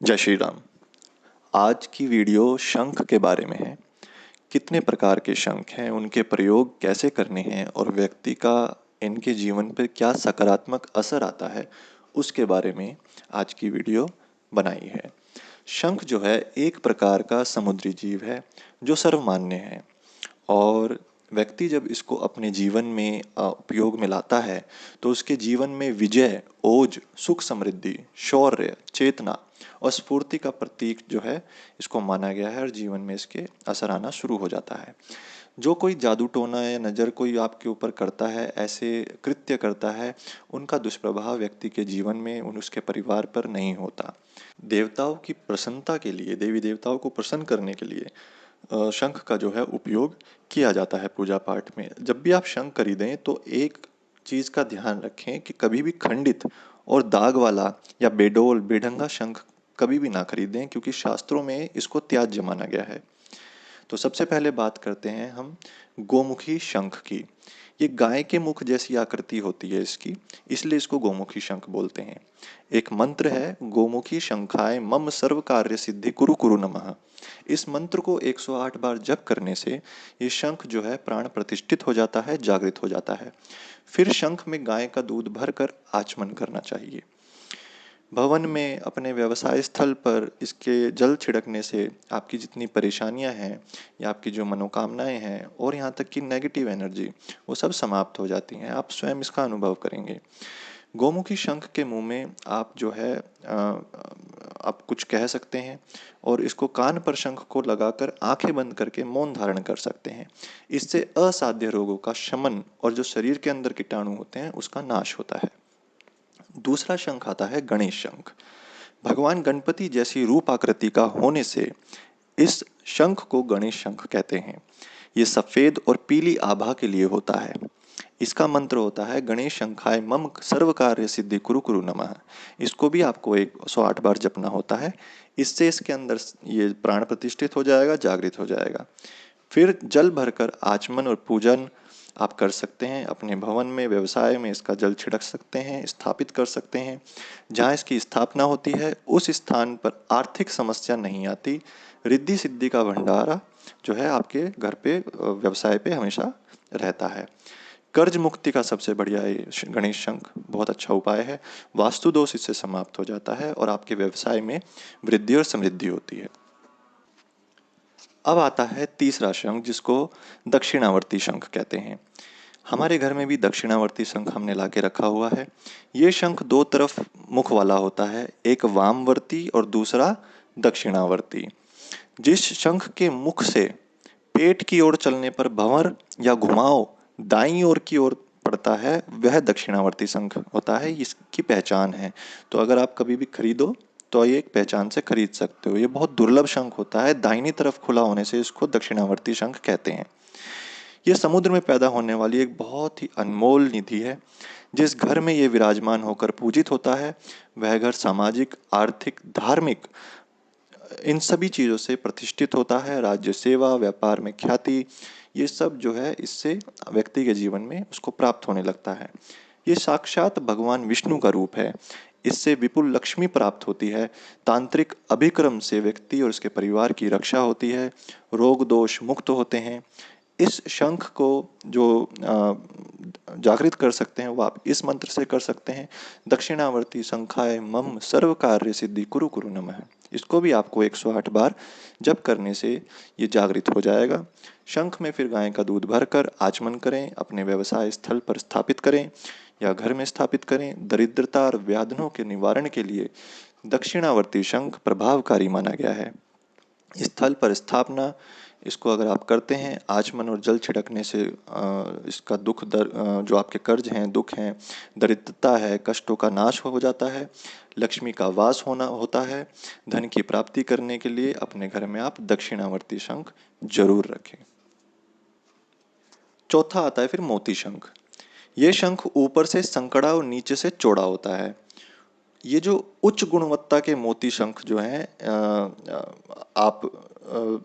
जय श्री राम। आज की वीडियो शंख के बारे में है। कितने प्रकार के शंख हैं, उनके प्रयोग कैसे करने हैं और व्यक्ति का इनके जीवन पर क्या सकारात्मक असर आता है, उसके बारे में आज की वीडियो बनाई है। शंख जो है एक प्रकार का समुद्री जीव है जो सर्वमान्य है और व्यक्ति जब इसको अपने जीवन में उपयोग में लाता है तो उसके जीवन में विजय, ओज, सुख, समृद्धि, शौर्य, चेतना और स्फूर्ति का प्रतीक जो है इसको माना गया है और जीवन में इसके असर आना शुरू हो जाता है। जो कोई जादू टोना या नज़र कोई आपके ऊपर करता है, ऐसे कृत्य करता है, उनका दुष्प्रभाव व्यक्ति के जीवन में उसके परिवार पर नहीं होता। देवताओं की प्रसन्नता के लिए, देवी देवताओं को प्रसन्न करने के लिए शंख का जो है उपयोग किया जाता है पूजा पाठ में। जब भी आप शंख खरीदें तो एक चीज़ का ध्यान रखें कि कभी भी खंडित और दाग वाला या बेडोल बेढंगा शंख कभी भी ना खरीदें, क्योंकि शास्त्रों में इसको त्याज्य माना गया है। तो सबसे पहले बात करते हैं हम गोमुखी शंख की। ये गाय के मुख जैसी आकृति होती है इसकी, इसलिए इसको गोमुखी शंख बोलते हैं। एक मंत्र है, गोमुखी शंखाय मम सर्व कार्य सिद्धि कुरु कुरु नमः। इस मंत्र को 108 बार जप करने से ये शंख जो है प्राण प्रतिष्ठित हो जाता है, जागृत हो जाता है। फिर शंख में गाय का दूध भरकर आचमन करना चाहिए। भवन में, अपने व्यवसाय स्थल पर इसके जल छिड़कने से आपकी जितनी परेशानियां हैं या आपकी जो मनोकामनाएं हैं और यहाँ तक कि नेगेटिव एनर्जी, वो सब समाप्त हो जाती हैं। आप स्वयं इसका अनुभव करेंगे। गोमुखी शंख के मुंह में आप जो है आप कुछ कह सकते हैं और इसको कान पर शंख को लगाकर आंखें बंद करके मौन धारण कर सकते हैं। इससे असाध्य रोगों का शमन और जो शरीर के अंदर कीटाणु होते हैं उसका नाश होता है। दूसरा शंख आता है गणेश शंख। भगवान गणपति जैसी रूप आकृति का होने से इस शंख को गणेश शंख कहते हैं। ये सफेद और पीली आभा के लिए होता है। इसका मंत्र होता है गणेश शंखाय मम सर्व कार्य सिद्धि कुरु कुरु नमः। इसको भी आपको 108 बार जपना होता है। इससे इसके अंदर ये प्राण प्रतिष्ठित हो जाएगा, जागृत हो जाएगा। फिर जल भरकर आचमन और पूजन आप कर सकते हैं। अपने भवन में, व्यवसाय में इसका जल छिड़क सकते हैं, स्थापित कर सकते हैं। जहाँ इसकी स्थापना होती है उस स्थान पर आर्थिक समस्या नहीं आती। रिद्धि सिद्धि का भंडारा जो है आपके घर पे, व्यवसाय पे हमेशा रहता है। कर्ज मुक्ति का सबसे बढ़िया ये गणेश शंख बहुत अच्छा उपाय है। वास्तु दोष इससे समाप्त हो जाता है और आपके व्यवसाय में वृद्धि और समृद्धि होती है। अब आता है तीसरा शंख, जिसको दक्षिणावर्ती शंख कहते हैं। हमारे घर में भी दक्षिणावर्ती शंख हमने लाके रखा हुआ है। ये शंख दो तरफ मुख वाला होता है, एक वामवर्ती और दूसरा दक्षिणावर्ती। जिस शंख के मुख से पेट की ओर चलने पर भंवर या घुमाव दाईं ओर की ओर पड़ता है, वह दक्षिणावर्ती शंख होता है। इसकी पहचान है। तो अगर आप कभी भी खरीदो तो ये एक पहचान से खरीद सकते हो। ये बहुत दुर्लभ शंख होता है, दाहिनी तरफ खुला होने से इसको दक्षिणावर्ती शंख कहते हैं। ये समुद्र में पैदा होने वाली एक बहुत ही अनमोल निधि है। जिस घर में ये विराजमान होकर पूजित होता है, वह घर सामाजिक, आर्थिक, धार्मिक, इन सभी चीज़ों से प्रतिष्ठित होता है। राज्य सेवा, व्यापार में ख्याति, ये सब जो है इससे व्यक्ति के जीवन में उसको प्राप्त होने लगता है। ये साक्षात भगवान विष्णु का रूप है। इससे विपुल लक्ष्मी प्राप्त होती है। तांत्रिक अभिक्रम से व्यक्ति और उसके परिवार की रक्षा होती है। रोग दोष मुक्त होते हैं। इस शंख को जो जागृत कर सकते हैं वो आप इस मंत्र से कर सकते हैं, दक्षिणावर्ती शंखाय मम सर्व कार्य सिद्धि कुरु कुरु नमः। इसको भी आपको 108 बार जप करने से ये जागृत हो जाएगा। शंख में फिर गाय का दूध भरकर आचमन करें, अपने व्यवसाय स्थल पर स्थापित करें या घर में स्थापित करें। दरिद्रता और व्याधनों के निवारण के लिए दक्षिणावर्ती शंख प्रभावकारी माना गया है। स्थल पर स्थापना, इसको अगर आप करते हैं, आचमन और जल छिड़कने से इसका जो आपके कर्ज हैं, दुख हैं, दरिद्रता है, कष्टों का नाश हो जाता है। लक्ष्मी का वास होता है। धन की प्राप्ति करने के लिए अपने घर में आप दक्षिणावर्ती शंख जरूर रखें। चौथा आता है फिर मोती शंख। ये शंख ऊपर से संकड़ा और नीचे से चौड़ा होता है। ये जो उच्च गुणवत्ता के मोती शंख जो हैं आप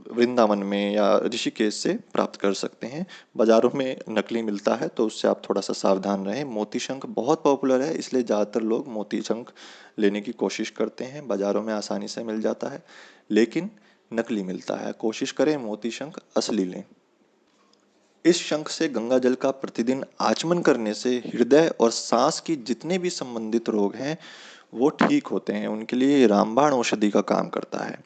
वृंदावन में या ऋषिकेश से प्राप्त कर सकते हैं। बाज़ारों में नकली मिलता है तो उससे आप थोड़ा सा सावधान रहें। मोती शंख बहुत पॉपुलर है, इसलिए ज़्यादातर लोग मोती शंख लेने की कोशिश करते हैं। बाज़ारों में आसानी से मिल जाता है, लेकिन नकली मिलता है। कोशिश करें मोती शंख असली लें। इस शंख से गंगा जल का प्रतिदिन आचमन करने से हृदय और सांस की जितने भी संबंधित रोग हैं वो ठीक होते हैं। उनके लिए ये रामबाण औषधि का काम करता है।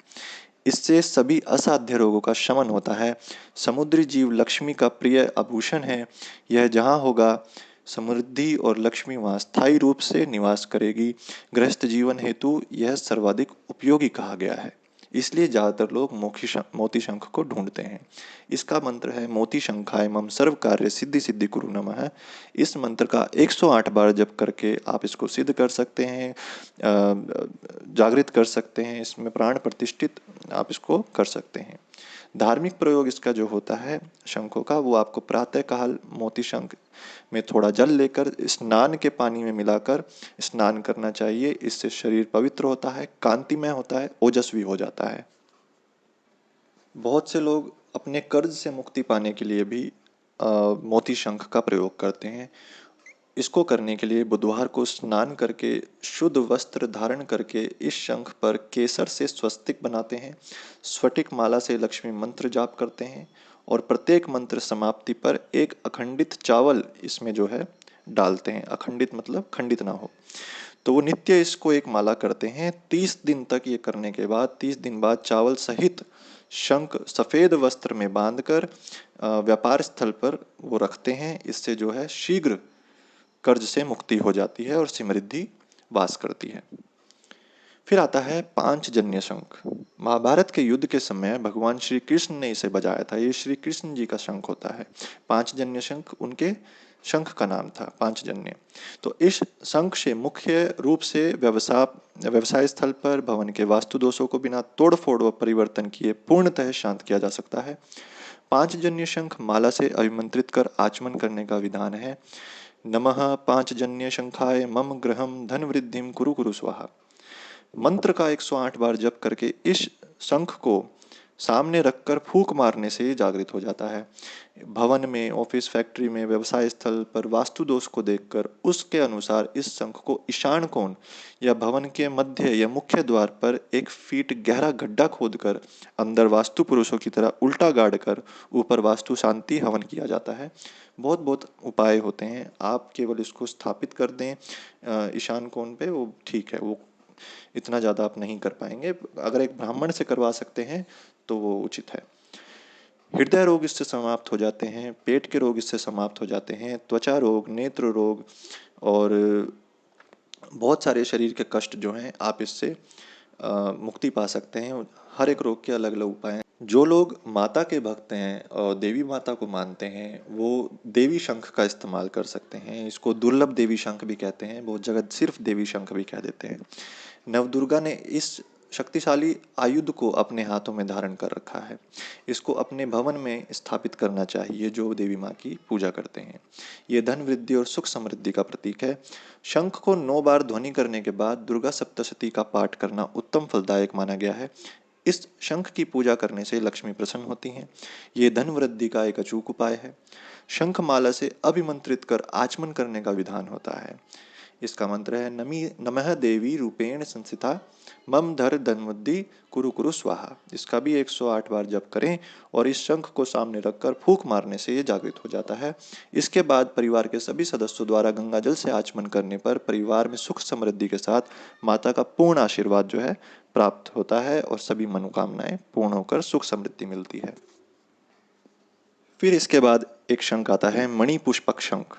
इससे सभी असाध्य रोगों का शमन होता है। समुद्री जीव लक्ष्मी का प्रिय आभूषण है। यह जहाँ होगा समृद्धि और लक्ष्मी वहाँ स्थायी रूप से निवास करेगी। गृहस्थ जीवन हेतु यह सर्वाधिक उपयोगी कहा गया है, इसलिए ज़्यादातर लोग मोती शंख को ढूंढते हैं। इसका मंत्र है मोती शंखाय मम सर्व कार्य सिद्धि सिद्धि कुरु नमः। इस मंत्र का 108 बार जप करके आप इसको सिद्ध कर सकते हैं, जागृत कर सकते हैं, इसमें प्राण प्रतिष्ठित आप इसको कर सकते हैं। धार्मिक प्रयोग इसका जो होता है शंखों का, वो आपको प्रातः काल मोती शंख में थोड़ा जल लेकर स्नान के पानी में मिलाकर स्नान करना चाहिए। इससे शरीर पवित्र होता है, कांतिमय होता है, ओजस्वी हो जाता है। बहुत से लोग अपने कर्ज से मुक्ति पाने के लिए भी मोती शंख का प्रयोग करते हैं। इसको करने के लिए बुधवार को स्नान करके शुद्ध वस्त्र धारण करके इस शंख पर केसर से स्वस्तिक बनाते हैं, स्फटिक माला से लक्ष्मी मंत्र जाप करते हैं और प्रत्येक मंत्र समाप्ति पर एक अखंडित चावल इसमें जो है डालते हैं। अखंडित मतलब खंडित ना हो। तो वो नित्य इसको एक माला करते हैं। 30 दिन तक ये करने के बाद 30 दिन बाद चावल सहित शंख सफेद वस्त्र में बांधकर व्यापार स्थल पर वो रखते हैं। इससे जो है शीघ्र कर्ज से मुक्ति हो जाती है और समृद्धि वास करती है। फिर आता है पांचजन्य शंख। महाभारत के युद्ध के समय भगवान श्री कृष्ण ने इसे बजाया था। ये श्री कृष्ण जी का शंख होता है। पांचजन्य शंख उनके शंख का नाम था, पांचजन्य। तो इस शंख से मुख्य रूप से व्यवसाय स्थल पर भवन के वास्तु दोषों को बिना तोड़ फोड़ व परिवर्तन किए पूर्णतः शांत किया जा सकता है। पांचजन्य शंख माला से अभिमंत्रित कर आचमन करने का विधान है। नमः पांचजन्य शंखाय मम गृहम धन वृद्धिम कुरु कुरु स्वाहा। मंत्र का 108 बार जप करके इस शंख को सामने रखकर फूंक मारने से ये जागृत हो जाता है। भवन में, ऑफिस, फैक्ट्री में, व्यवसाय स्थल पर वास्तु दोष को देखकर उसके अनुसार इस शंख को ईशान कोण या भवन के मध्य या मुख्य द्वार पर 1 फीट गहरा गड्ढा खोदकर अंदर वास्तु पुरुषों की तरह उल्टा गाड़ कर ऊपर वास्तु शांति हवन किया जाता है। बहुत बहुत उपाय होते हैं, आप केवल इसको स्थापित कर दें ईशान कोण पे, वो ठीक है। वो इतना ज़्यादा आप नहीं कर पाएंगे। अगर एक ब्राह्मण से करवा सकते हैं तो वो उचित है। हृदय रोग इससे समाप्त हो जाते हैं, पेट के रोग इससे समाप्त हो जाते हैं, त्वचा रोग, नेत्र रोग और बहुत सारे शरीर के कष्ट जो हैं आप इससे मुक्ति पा सकते हैं। हर एक रोग के अलग अलग उपाय हैं। जो लोग माता के भक्त हैं और देवी माता को मानते हैं वो देवी शंख का इस्तेमाल कर सकते हैं। इसको दुर्लभ देवी शंख भी कहते हैं, बहुत जगह सिर्फ देवी शंख भी कह देते हैं। नवदुर्गा ने इस शक्तिशाली आयुध को अपने हाथों में धारण कर रखा है। इसको अपने भवन में स्थापित करना चाहिए जो देवी माँ की पूजा करते हैं। ये धन वृद्धि और सुख समृद्धि का प्रतीक है। शंख को 9 बार ध्वनि करने के बाद दुर्गा सप्तशती का पाठ करना उत्तम फलदायक माना गया है। इस शंख की पूजा करने से लक्ष्मी प्रसन्न होती हैं। ये धन वृद्धि का एक अचूक उपाय है। शंख माला से अभिमंत्रित कर आचमन करने का विधान होता है। इसका मंत्र है नमी नमः देवी रूपेण संस्थिता मम धर धनवृद्धि कुरु कुरु स्वाहा। इसका भी 108 बार जप करें और इस शंख को सामने रखकर फूंक मारने से ये जागृत हो जाता है। इसके बाद परिवार के सभी सदस्यों द्वारा गंगा जल से आचमन करने पर परिवार में सुख समृद्धि के साथ माता का पूर्ण आशीर्वाद जो है प्राप्त होता है और सभी मनोकामनाएं पूर्ण होकर सुख समृद्धि मिलती है। फिर इसके बाद एक शंख आता है मणि पुष्पक शंख।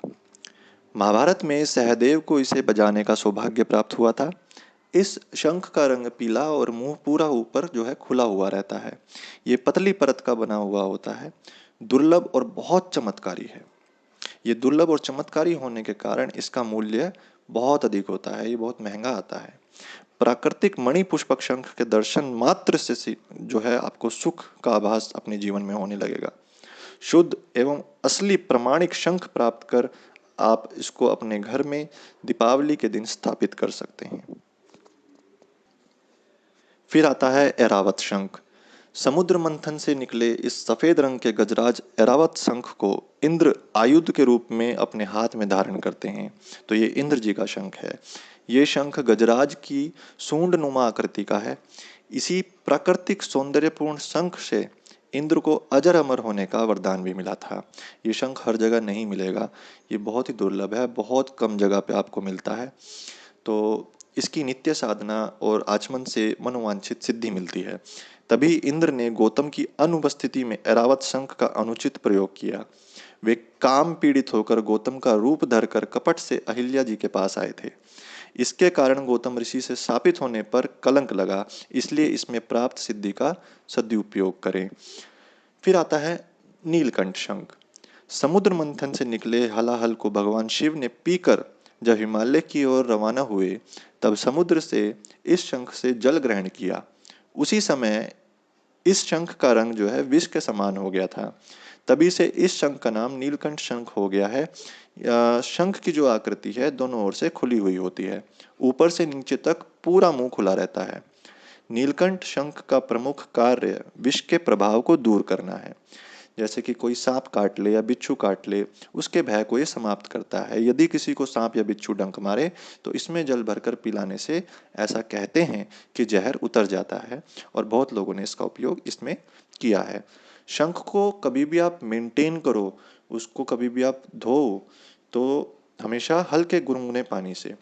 महाभारत में सहदेव को इसे बजाने का सौभाग्य प्राप्त हुआ था। इस शंख का रंग पीला और मुंह पूरा ऊपर जो है खुला हुआ रहता है। ये पतली परत का बना हुआ होता है। दुर्लभ और बहुत चमत्कारी है। ये दुर्लभ और चमत्कारी होने के कारण इसका मूल्य बहुत अधिक होता है। ये बहुत महंगा आता है। प्राकृतिक मणि पुष्पक शंख के दर्शन मात्र से जो है आपको सुख का आभास अपने जीवन में होने लगेगा। शुद्ध एवं असली प्रमाणिक शंख प्राप्त कर आप इसको अपने घर में दीपावली के दिन स्थापित कर सकते हैं। फिर आता है ऐरावत शंख। समुद्र मंथन से निकले इस सफेद रंग के गजराज ऐरावत शंख को इंद्र आयुध के रूप में अपने हाथ में धारण करते हैं। तो ये इंद्र जी का शंख है। ये शंख गजराज की सूंड नुमा आकृति का है। इसी प्राकृतिक सौंदर्यपूर्ण शंख से इंद्र को अजर अमर होने का वरदान भी मिला था। ये शंख हर जगह नहीं मिलेगा, ये बहुत ही दुर्लभ है, बहुत कम जगह पे आपको मिलता है। तो इसकी नित्य साधना और आचमन से मनोवांछित सिद्धि मिलती है। तभी इंद्र ने गौतम की अनुपस्थिति में ऐरावत शंख का अनुचित प्रयोग किया। वे काम पीड़ित होकर गौतम का रूप धरकर कपट से अहिल्या जी के पास आए थे। इसके कारण गौतम ऋषि से शापित होने पर कलंक लगा, इसलिए इसमें प्राप्त सिद्धि का सदुपयोग करें। फिर आता है नीलकंठ शंख। समुद्र मंथन से निकले हलाहल को भगवान शिव ने पीकर जब हिमालय की ओर रवाना हुए, तब समुद्र से इस शंख से जल ग्रहण किया। उसी समय इस शंख का रंग जो है विष के समान हो गया था। तभी से इस शंख का नाम नीलकंठ शंख हो गया है। शंख की जो आकृति है दोनों ओर से खुली हुई होती है, ऊपर से नीचे तक पूरा मुंह खुला रहता है। नीलकंठ शंख का प्रमुख कार्य विष के प्रभाव को दूर करना है। जैसे कि कोई सांप काट ले या बिच्छू काट ले, उसके भय को ये समाप्त करता है। यदि किसी को सांप या बिच्छू डंक मारे तो इसमें जल भरकर पिलाने से ऐसा कहते हैं कि जहर उतर जाता है, और बहुत लोगों ने इसका उपयोग इसमें किया है। शंख को कभी भी आप मेंटेन करो, उसको कभी भी आप धो, तो हमेशा हल्के गुनगुने पानी से।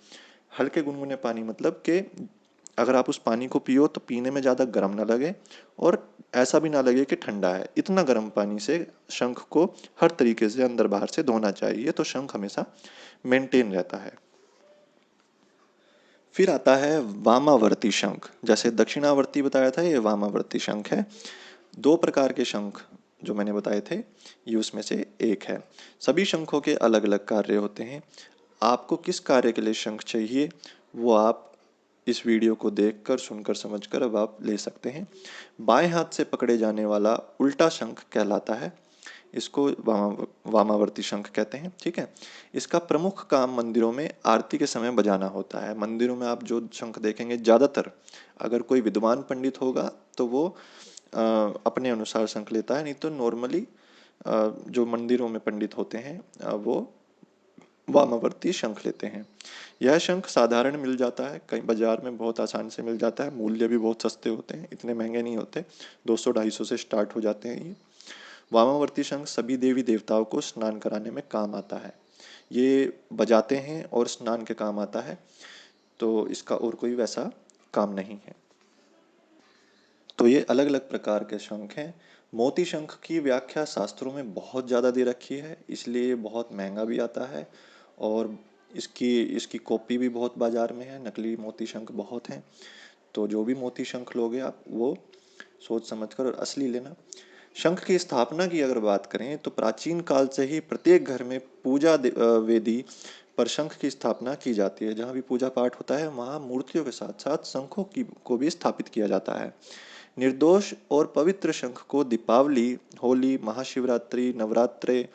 हल्के गुनगुने पानी मतलब कि अगर आप उस पानी को पियो तो पीने में ज़्यादा गर्म ना लगे, और ऐसा भी ना लगे कि ठंडा है। इतना गर्म पानी से शंख को हर तरीके से अंदर बाहर से धोना चाहिए, तो शंख हमेशा मेंटेन रहता है। फिर आता है वामावर्ती शंख। जैसे दक्षिणावर्ती बताया था, ये वामावर्ती शंख है। दो प्रकार के शंख जो मैंने बताए थे, ये उसमें से एक है। सभी शंखों के अलग अलग कार्य होते हैं। आपको किस कार्य के लिए शंख चाहिए, वो आप इस वीडियो को देखकर, सुनकर, समझकर अब आप ले सकते हैं। बाएं हाथ से पकड़े जाने वाला उल्टा शंख कहलाता है। इसको वामावर्ती शंख कहते हैं। ठीक है। इसका प्रमुख काम मंदिरों में आरती के समय बजाना होता है। मंदिरों में आप जो शंख देखेंगे, ज़्यादातर अगर कोई विद्वान पंडित होगा तो वो अपने अनुसार शंख लेता है, नहीं तो नॉर्मली जो मंदिरों में पंडित होते हैं वो वामावर्ती शंख लेते हैं। यह शंख साधारण मिल जाता है, कहीं बाजार में बहुत आसान से मिल जाता है। मूल्य भी बहुत सस्ते होते हैं, इतने महंगे नहीं होते। 200-250 से स्टार्ट हो जाते हैं ये। वामावर्ती शंख सभी देवी देवताओं को स्नान कराने में काम आता है। ये बजाते हैं और स्नान के काम आता है, तो इसका और कोई वैसा काम नहीं है। तो ये अलग अलग प्रकार के शंख हैं। मोती शंख की व्याख्या शास्त्रों में बहुत ज़्यादा दे रखी है, इसलिए ये बहुत महंगा भी आता है, और इसकी इसकी कॉपी भी बहुत बाजार में है। नकली मोती शंख बहुत हैं। तो जो भी मोती शंख लोगे आप, वो सोच समझ कर और असली लेना। शंख की स्थापना की अगर बात करें तो प्राचीन काल से ही प्रत्येक घर में वेदी पर शंख की स्थापना की जाती है। जहाँ भी पूजा पाठ होता है वहाँ मूर्तियों के साथ साथ शंखों की को भी स्थापित किया जाता है। निर्दोष और पवित्र शंख को दीपावली, होली, महाशिवरात्रि, नवरात्रे,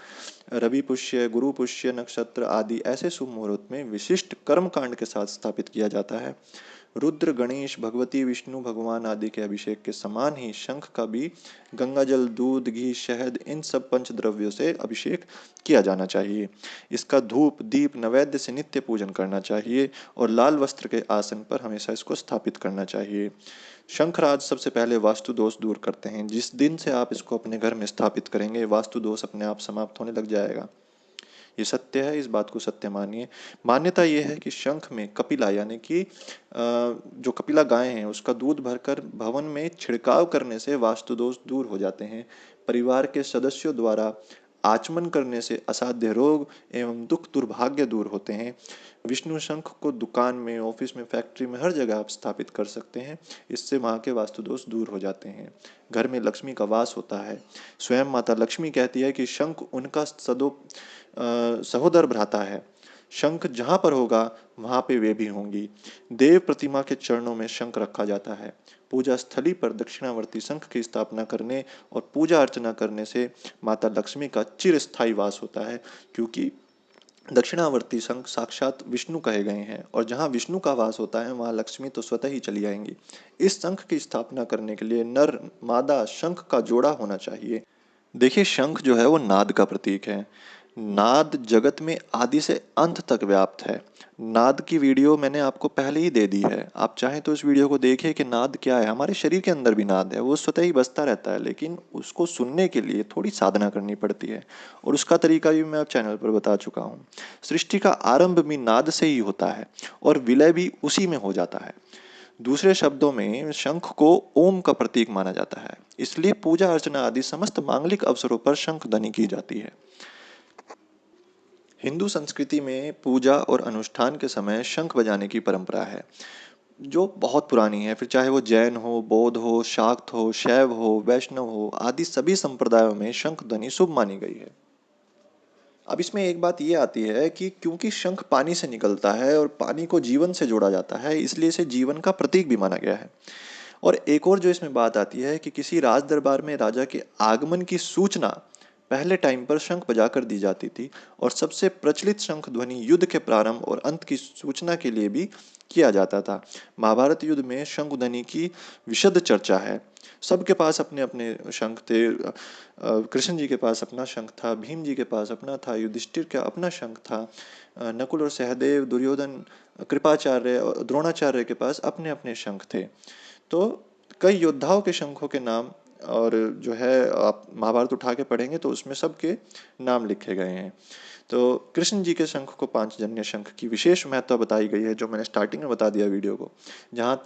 रवि पुष्य, गुरु पुष्य नक्षत्र आदि ऐसे शुभ मुहूर्त में विशिष्ट कर्म कांड के साथ स्थापित किया जाता है। रुद्र, गणेश, भगवती, विष्णु भगवान आदि के अभिषेक के समान ही शंख का भी गंगाजल, दूध, घी, शहद इन सब पंचद्रव्यों से अभिषेक किया जाना चाहिए। इसका धूप, दीप, नैवेद्य से नित्य पूजन करना चाहिए, और लाल वस्त्र के आसन पर हमेशा इसको स्थापित करना चाहिए। शंखराज सबसे पहले वास्तु दोष दूर करते हैं। जिस दिन से आप इसको अपने घर में स्थापित करेंगे, वास्तु दोष अपने आप समाप्त होने लग जाएगा। ये सत्य है, इस बात को सत्य मानिए। मान्यता ये है कि शंख में कपिला यानी कि जो कपिला गाय है उसका दूध भरकर भवन में छिड़काव करने से वास्तु दोष दूर हो जाते हैं। परिवार के सदस्यों द्वारा आचमन करने से असाध्य रोग एवं दुख दुर्भाग्य दूर होते हैं। विष्णु शंख को दुकान में, ऑफिस में, फैक्ट्री में, हर जगह आप स्थापित कर सकते हैं। इससे वहाँ के वास्तु दोष दूर हो जाते हैं। घर में लक्ष्मी का वास होता है। स्वयं माता लक्ष्मी कहती है कि शंख उनका सहोदर भ्राता है। शंख जहाँ पर होगा वहाँ पे वे भी होंगी। देव प्रतिमा के चरणों में शंख रखा जाता है। पूजा स्थली पर दक्षिणावर्ती शंख की स्थापना करने और पूजा अर्चना करने से माता लक्ष्मी का चिरस्थायी वास होता है, क्योंकि दक्षिणावर्ती शंख साक्षात विष्णु कहे गए हैं और जहाँ विष्णु का वास होता है वहाँ लक्ष्मी तो स्वतः ही चली आएंगी। इस शंख की स्थापना करने के लिए नर मादा शंख का जोड़ा होना चाहिए। देखिए, शंख जो है वो नाद का प्रतीक है। नाद जगत में आदि से अंत तक व्याप्त है। नाद की वीडियो मैंने आपको पहले ही दे दी है, आप चाहें तो इस वीडियो को देखिए कि नाद क्या है। हमारे शरीर के अंदर भी नाद है, वो स्वतः ही बजता रहता है, लेकिन उसको सुनने के लिए थोड़ी साधना करनी पड़ती है और उसका तरीका भी मैं आप चैनल पर बता चुका हूँ। सृष्टि का आरंभ भी नाद से ही होता है और विलय भी उसी में हो जाता है। दूसरे शब्दों में शंख को ओम का प्रतीक माना जाता है, इसलिए पूजा अर्चना आदि समस्त मांगलिक अवसरों पर शंख ध्वनि की जाती है। हिंदू संस्कृति में पूजा और अनुष्ठान के समय शंख बजाने की परंपरा है, जो बहुत पुरानी है। फिर चाहे वो जैन हो, बौद्ध हो, शाक्त हो, शैव हो, वैष्णव हो, आदि सभी संप्रदायों में शंख ध्वनि शुभ मानी गई है। अब इसमें एक बात ये आती है कि क्योंकि शंख पानी से निकलता है और पानी को जीवन से जोड़ा जाता है, इसलिए इसे जीवन का प्रतीक भी माना गया है। और एक और जो इसमें बात आती है कि किसी राज दरबार में राजा के आगमन की सूचना पहले टाइम पर शंख बजाकर दी जाती थी और सबसे प्रचलित शंख ध्वनि युद्ध के प्रारंभ और अंत की सूचना के लिए भी किया जाता था। महाभारत युद्ध में शंख ध्वनि की विशद चर्चा है। सबके पास अपने अपने शंख थे। कृष्ण जी के पास अपना शंख था, भीम जी के पास अपना था, युधिष्ठिर का अपना शंख था, नकुल और सहदेव, दुर्योधन, कृपाचार्य और द्रोणाचार्य के पास अपने अपने शंख थे। तो कई योद्धाओं के शंखों के नाम, और जो है आप महाभारत उठा के पढ़ेंगे तो उसमें सबके नाम लिखे गए हैं। तो कृष्ण जी के शंख को पांचजन्य शंख की विशेष महत्व बताई गई है, जो मैंने स्टार्टिंग में बता दिया वीडियो को। जहाँ तक